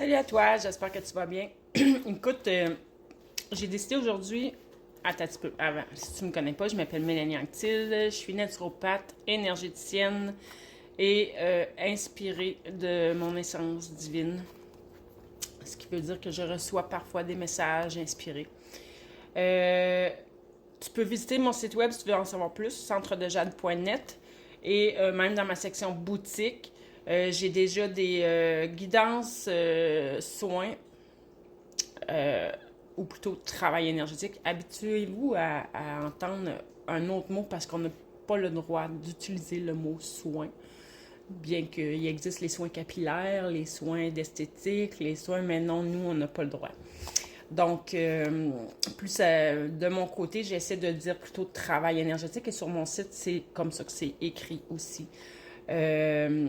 Salut à toi, j'espère que tu vas bien. Écoute, j'ai décidé aujourd'hui, attends un petit peu avant, si tu me connais pas, je m'appelle Mélanie Anctil, je suis naturopathe, énergéticienne et inspirée de mon essence divine. Ce qui veut dire que je reçois parfois des messages inspirés. Euh, Tu peux visiter mon site web si tu veux en savoir plus, centredejade.net. Et même dans ma section boutique, j'ai déjà des guidances soins, ou plutôt travail énergétique. Habituez-vous à entendre un autre mot parce qu'on n'a pas le droit d'utiliser le mot soin. Bien qu'il existe les soins capillaires, les soins d'esthétique, les soins, mais non, nous, on n'a pas le droit. Donc, de mon côté, j'essaie de dire plutôt travail énergétique et sur mon site, c'est comme ça que c'est écrit aussi. Euh,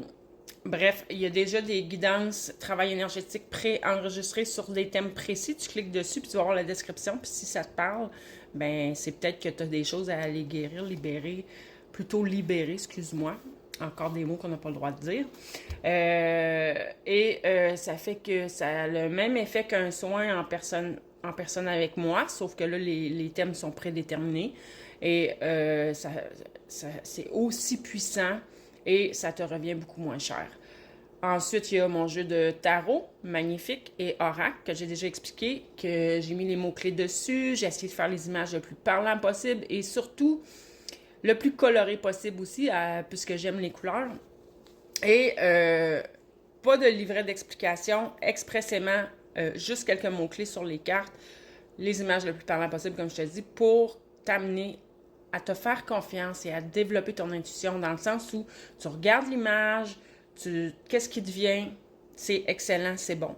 Bref, il y a déjà des guidances travail énergétique pré-enregistrées sur des thèmes précis. Tu cliques dessus, puis tu vas voir la description. Puis si ça te parle, ben c'est peut-être que tu as des choses à aller guérir, libérer, plutôt libérer, excuse-moi. Encore des mots qu'on n'a pas le droit de dire. Ça fait que ça a le même effet qu'un soin en personne avec moi, sauf que là, les thèmes sont prédéterminés. Et c'est aussi puissant et ça te revient beaucoup moins cher. Ensuite, il y a mon jeu de tarot, magnifique, et oracle, que j'ai déjà expliqué, que j'ai mis les mots-clés dessus, j'ai essayé de faire les images le plus parlant possible, et surtout, le plus coloré possible aussi, puisque j'aime les couleurs. Et pas de livret d'explication, expressément, juste quelques mots-clés sur les cartes, les images le plus parlant possible, comme je te dis, pour t'amener à te faire confiance et à développer ton intuition dans le sens où tu regardes l'image, qu'est-ce qui te vient, c'est excellent, c'est bon.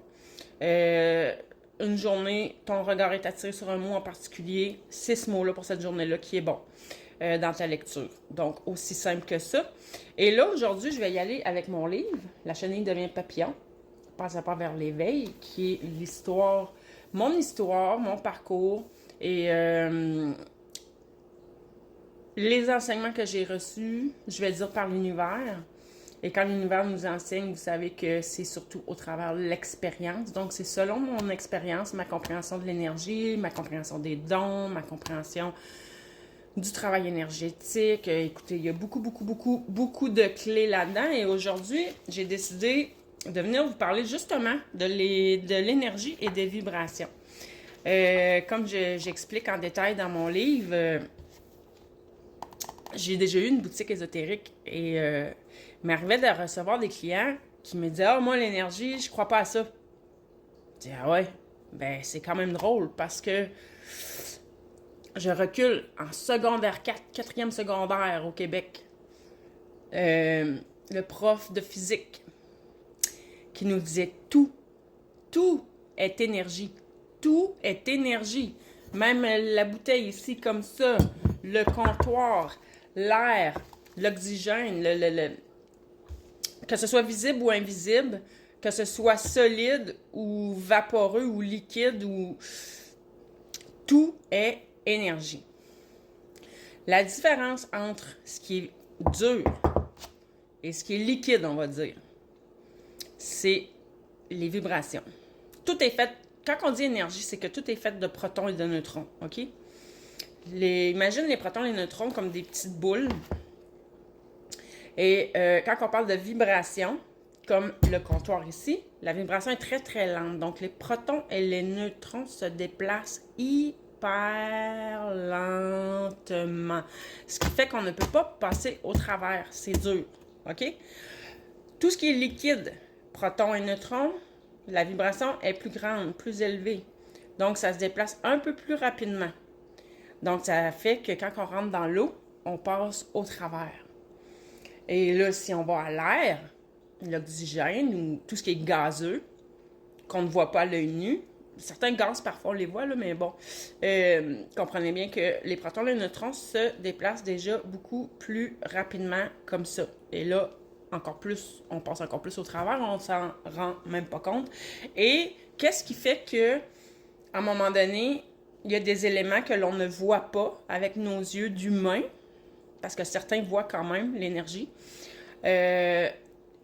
Une journée, ton regard est attiré sur un mot en particulier, c'est ce mot-là pour cette journée-là qui est bon dans ta lecture. Donc, aussi simple que ça. Et là, aujourd'hui, je vais y aller avec mon livre, La chenille devient papillon, passe à pas vers l'éveil, qui est l'histoire, mon parcours et les enseignements que j'ai reçus, je vais dire par l'univers. Et quand l'univers nous enseigne, vous savez que c'est surtout au travers de l'expérience. Donc, c'est selon mon expérience, ma compréhension de l'énergie, ma compréhension des dons, ma compréhension du travail énergétique. Écoutez, il y a beaucoup de clés là-dedans. Et aujourd'hui, j'ai décidé de venir vous parler justement de l'énergie et des vibrations. Comme j'explique en détail dans mon livre, j'ai déjà eu une boutique ésotérique et il m'arrivait de recevoir des clients qui me disaient « Ah, moi, l'énergie, je crois pas à ça. » Je dis « Ah ouais? Ben, c'est quand même drôle parce que je recule en secondaire 4, quatrième secondaire au Québec. Le prof de physique qui nous disait tout est énergie. Tout est énergie. Même la bouteille ici, comme ça, le comptoir, l'air, l'oxygène, que ce soit visible ou invisible, que ce soit solide ou vaporeux ou liquide, ou tout est énergie. La différence entre ce qui est dur et ce qui est liquide, on va dire, c'est les vibrations. Tout est fait, quand on dit énergie, c'est que tout est fait de protons et de neutrons, OK? Imagine les protons et les neutrons comme des petites boules. Et quand on parle de vibration, comme le comptoir ici, la vibration est très très lente. Donc les protons et les neutrons se déplacent hyper lentement. Ce qui fait qu'on ne peut pas passer au travers. C'est dur. OK? Tout ce qui est liquide, protons et neutrons, la vibration est plus grande, plus élevée. Donc ça se déplace un peu plus rapidement. Donc ça fait que quand on rentre dans l'eau, on passe au travers. Et là, si on va à l'air, l'oxygène ou tout ce qui est gazeux, qu'on ne voit pas à l'œil nu, certains gaz, parfois, on les voit, là, mais bon, comprenez bien que les protons et les neutrons se déplacent déjà beaucoup plus rapidement comme ça. Et là, encore plus, on passe encore plus au travers, on s'en rend même pas compte. Et qu'est-ce qui fait que, à un moment donné, il y a des éléments que l'on ne voit pas avec nos yeux d'humain, parce que certains voient quand même l'énergie.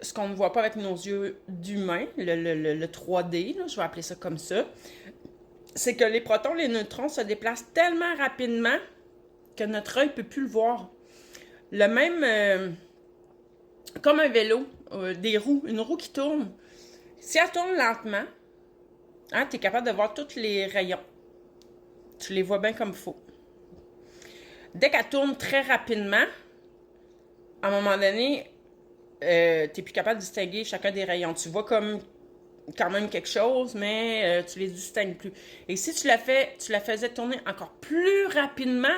ce qu'on ne voit pas avec nos yeux d'humain, le 3D, là, je vais appeler ça comme ça, c'est que les protons, les neutrons se déplacent tellement rapidement que notre œil ne peut plus le voir. Le même, comme un vélo, des roues, une roue qui tourne. Si elle tourne lentement, hein, tu es capable de voir tous les rayons. Tu les vois bien comme il faut. Dès qu'elle tourne très rapidement, à un moment donné, tu n'es plus capable de distinguer chacun des rayons. Tu vois comme quand même quelque chose, mais tu les distingues plus. Et si tu la faisais tourner encore plus rapidement,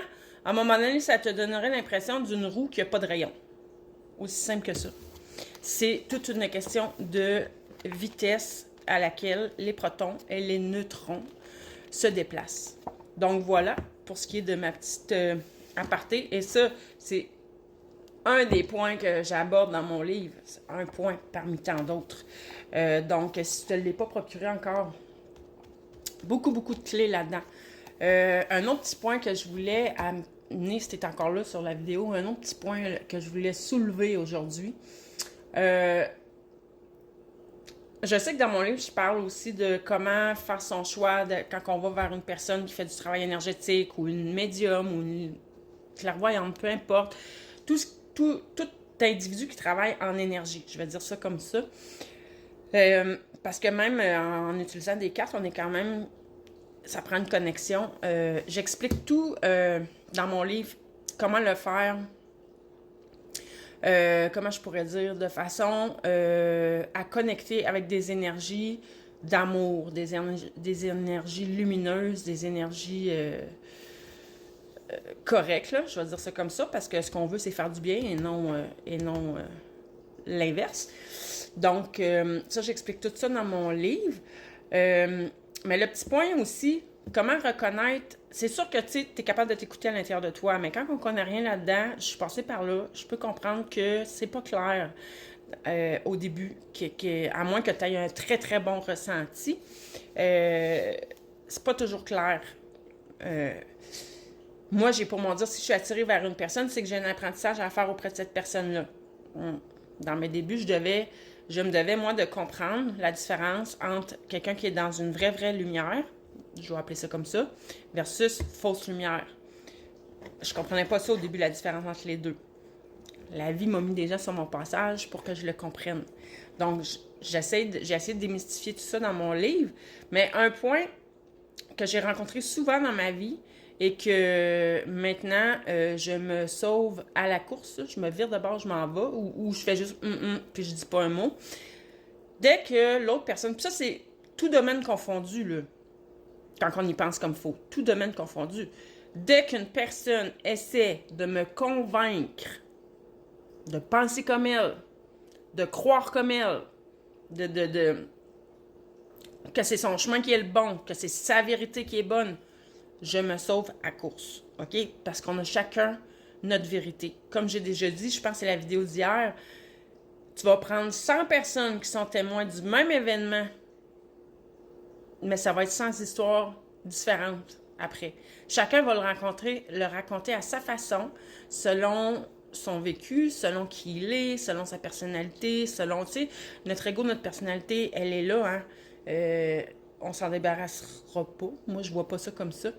à un moment donné, ça te donnerait l'impression d'une roue qui n'a pas de rayon. Aussi simple que ça. C'est toute une question de vitesse à laquelle les protons et les neutrons se déplacent. Donc voilà, pour ce qui est de ma petite aparté. Et ça, c'est un des points que j'aborde dans mon livre. C'est un point parmi tant d'autres. Donc, si tu ne l'es pas procuré encore, beaucoup de clés là-dedans. Un autre petit point que je voulais amener, si tu es encore là sur la vidéo, un autre petit point que je voulais soulever aujourd'hui. Je sais que dans mon livre, je parle aussi de comment faire son choix quand on va vers une personne qui fait du travail énergétique ou une médium ou une clairvoyante, peu importe. Tout individu qui travaille en énergie, je vais dire ça comme ça. Parce que même en utilisant des cartes, on est quand même... Ça prend une connexion. J'explique tout dans mon livre, comment le faire... comment je pourrais dire, de façon à connecter avec des énergies d'amour, des énergies lumineuses, des énergies correctes, là, je vais dire ça comme ça, parce que ce qu'on veut, c'est faire du bien et non l'inverse. Donc, ça, j'explique tout ça dans mon livre. Mais le petit point aussi, comment reconnaître... C'est sûr que tu es capable de t'écouter à l'intérieur de toi, mais quand on ne connaît rien là-dedans, je suis passée par là, je peux comprendre que c'est pas clair au début, à moins que tu aies un très bon ressenti, c'est pas toujours clair. Moi, j'ai pour mon dire, si je suis attirée vers une personne, c'est que j'ai un apprentissage à faire auprès de cette personne-là. Dans mes débuts, je me devais, moi, de comprendre la différence entre quelqu'un qui est dans une vraie lumière, je vais appeler ça comme ça, versus fausse lumière. Je comprenais pas ça au début, la différence entre les deux. La vie m'a mis déjà sur mon passage pour que je le comprenne. Donc, j'ai essayé de démystifier tout ça dans mon livre, mais un point que j'ai rencontré souvent dans ma vie et que maintenant, je me sauve à la course, je me vire de bord, je m'en vais, ou je fais juste puis je dis pas un mot. Dès que l'autre personne, puis ça, c'est tout domaine confondu, là, quand on y pense comme faut, tout domaine confondu. Dès qu'une personne essaie de me convaincre de penser comme elle, de croire comme elle, que c'est son chemin qui est le bon, que c'est sa vérité qui est bonne, je me sauve à course, OK? Parce qu'on a chacun notre vérité. Comme j'ai déjà dit, je pense que c'est la vidéo d'hier, tu vas prendre 100 personnes qui sont témoins du même événement, mais ça va être 100 histoires différentes après. Chacun va le raconter à sa façon, selon son vécu, selon qui il est, selon sa personnalité, selon, tu sais, notre ego, notre personnalité, elle est là, hein. On s'en débarrassera pas. Moi, je vois pas ça comme ça.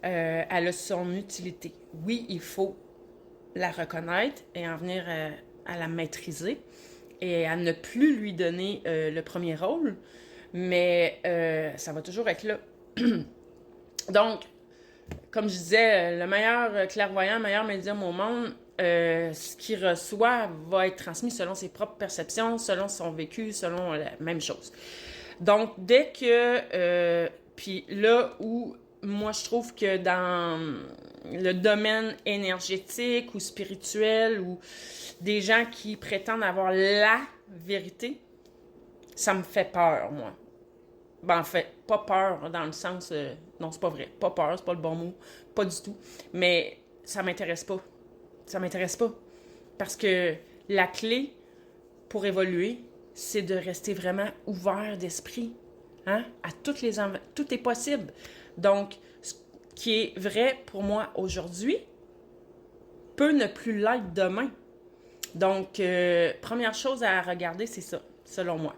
Elle a son utilité. Oui, il faut la reconnaître et en venir à la maîtriser et à ne plus lui donner le premier rôle, mais ça va toujours être là. Donc, comme je disais, le meilleur clairvoyant, le meilleur médium au monde, ce qu'il reçoit va être transmis selon ses propres perceptions, selon son vécu, selon la même chose. Donc, dès que... puis là où moi, je trouve que dans le domaine énergétique ou spirituel ou des gens qui prétendent avoir la vérité, ça me fait peur, moi. Ben, en fait, pas peur dans le sens... non, c'est pas vrai. Pas peur, c'est pas le bon mot. Pas du tout. Mais ça m'intéresse pas. Ça m'intéresse pas. Parce que la clé pour évoluer, c'est de rester vraiment ouvert d'esprit. Hein? À tout est possible. Donc, ce qui est vrai pour moi aujourd'hui peut ne plus l'être demain. Donc, première chose à regarder, c'est ça, selon moi.